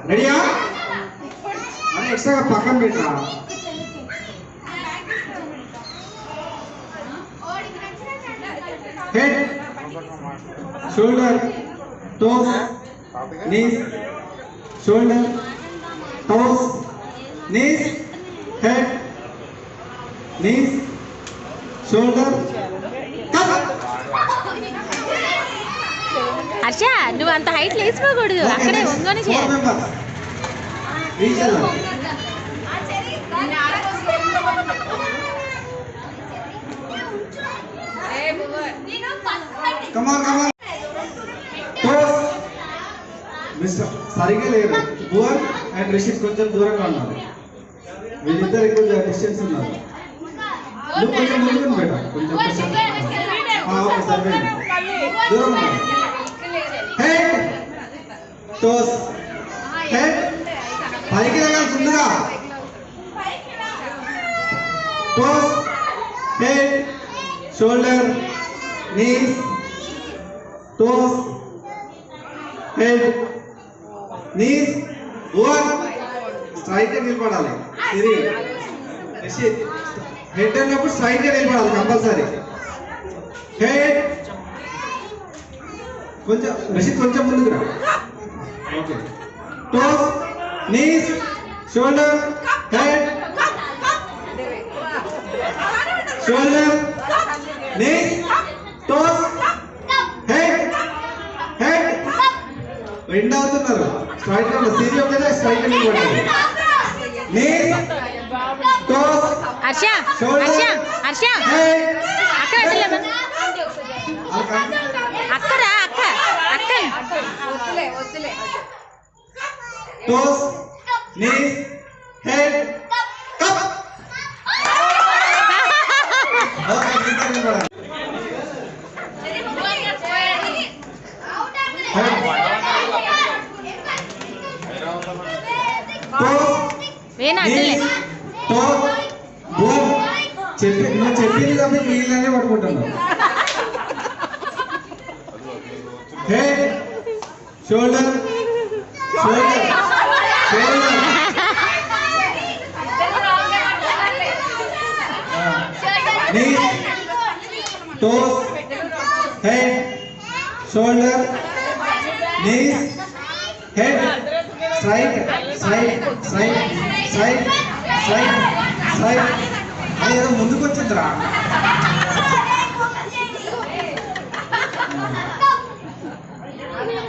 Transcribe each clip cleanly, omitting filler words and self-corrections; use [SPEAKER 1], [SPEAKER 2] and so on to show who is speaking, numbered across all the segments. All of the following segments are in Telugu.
[SPEAKER 1] రెడీయా? అని ఎక్స్ట్రా పక్కన పెట్టా. Head, shoulder, toes, knees, shoulder, toes, knees, head, knees, shoulder.
[SPEAKER 2] Harsha, నువ్వు అంత హైట్ లేచిపోకూడదు, అక్కడే ఒంగోని చేయాలి.
[SPEAKER 1] సరిగా లేరు. భువన్ అండ్ రిషిత్ కొంచెం దూరంగా ఉన్నారు. వీళ్ళిద్దరు కొంచెం డిస్టెన్స్ ఉన్నారు. నువ్వు కొంచెం ముందుకు పెట్టా, కొంచెం ఓకే సరిపోయింది. దూరం ఉన్నారు. హెడ్, టోస్, హెడ్ పైకి లేగాలి ముందుగా. Toes, head, shoulder, knees, toes, head, knees. Bhuvan straight నిలబడాలి. రిషిత్ హెడ్ అన్నప్పుడు స్ట్రైట్ నిలబడాలి కంపల్సరీ. హెడ్ కొంచెం, రిషిత్ కొంచెం ముందుకు రా. Okay. Toes, knees, shoulder, head, shoulder, knees, toes, head, head. రెండు అవుతున్నారు. స్ట్రైట్ గా సీరియస్ ఒకటే స్ట్రైట్ గా నిలబడాలి. Knees, toes,
[SPEAKER 2] Harsha,
[SPEAKER 1] shoulder,
[SPEAKER 2] Harsha,
[SPEAKER 1] head.
[SPEAKER 2] అక్కడ అక్కరా అక్క అక్క
[SPEAKER 1] toes, knees, head, cup. Okay, ఇంకా నిలబడాలి. నువ్వు చెప్పింది తప్ప మిగిలిననే పడుకుంటున్నావు. Head, shoulder, shoulder, shoulder, knees, toes, head, shoulder, knees, head. Straight, straight, straight, straight, straight, straight. అది ఏదో ముందుకు వచ్చిందిరా.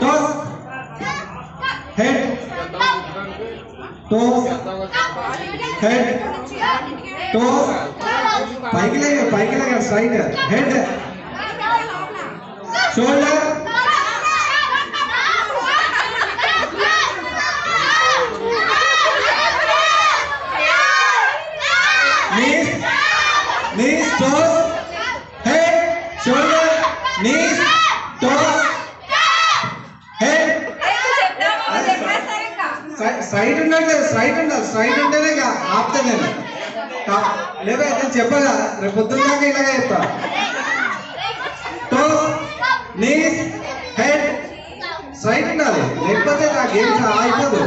[SPEAKER 1] Toes, head, toes, head, toes. పైకి లేగా straight. Head, shoulder, knees, toes, head, shoulder, knees, toes, head. Side ఉండాలి, side ఉంటేనే ఆపుతా నేను. లేదా నేను చెప్పగా రేపు పొద్దున్న దాకా ఇలాగే చెప్తా. టోస్, నీస్, హెడ్, సైడ్ ఉండాలి, లేకపోతే నా గేమ్స్ అయిపోదు.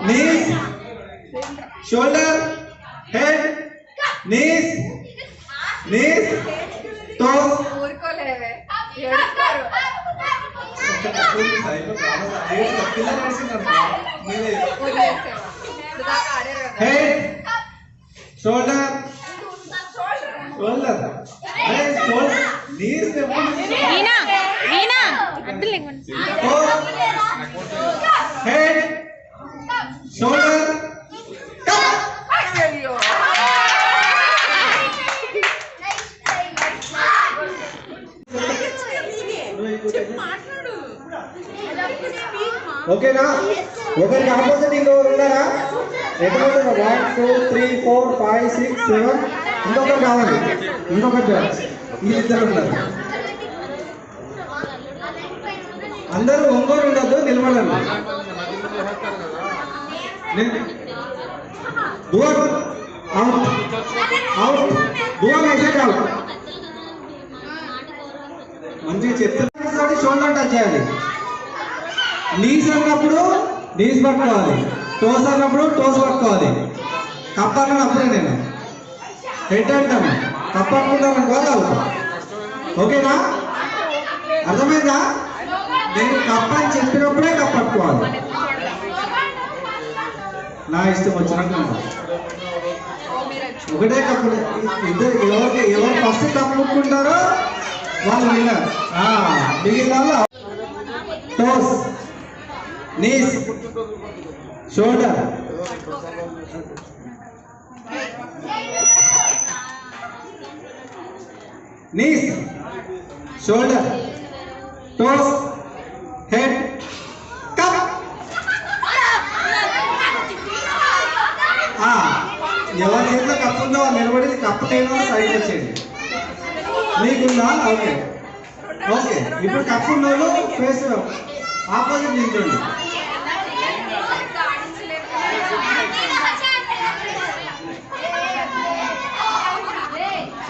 [SPEAKER 1] Knees, shoulder, head, knees, knees, toes. Head, shoulder, shoulder, knees, head, shoulder. ఓకేనా? ఒకరికి ఆపోజిట్ ఇంకొకరు ఉన్నారా? ఎంతమంది? 1 2 3 4 5 6 7. ఇంకొకరు కావాలి, ఇంకొకరు. వీళ్ళిద్దరు ఉన్నారు. అందరూ ఒంగోలు ఉండద్దు, నిలబడండి. Out out. बुआ ऐसे जाओ మంచిగా చెప్తే షోల్డర్ టచ్ చేయాలి నీస్ అన్నప్పుడు నీస్ పట్టుకోవాలి టోస్ అన్నప్పుడు టోస్ పట్టుకోవాలి కప్ అన్నప్పుడే నేను హెడ్ అంటాను కప్ అనుకుంటాను అనుకోవాలి ఓకేనా అర్థమైందా నేను కప్ అని చెప్పినప్పుడే కప్ పట్టుకోవాలి నా ఇష్టం వచ్చినట్టు ఒకటే కప్పు ఇద్దరు ఎవరు ఫస్ట్ కప్పు ముట్టుకుంటారో వాళ్ళు విన్నారు మిగిలిన వాళ్ళు toes knees shoulder knees shoulder toes head cup ఎవరి చేతిలో కప్పు ఉందో వాళ్ళు నిలబడి కప్పు లేని సైడ్ వచ్చేయండి మీకుందా ఓకే ఓకే ఇప్పుడు కప్పు ఉన్న వాళ్ళు ఫేస్ ఆపోజిట్ నిల్చోండి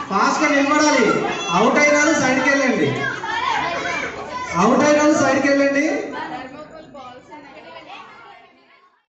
[SPEAKER 1] ఫాస్ట్గా నిలబడాలి అవుట్ అయిన వాళ్ళు సైడ్కి వెళ్ళండి అవుట్ అయిన వాళ్ళు సైడ్కి వెళ్ళండి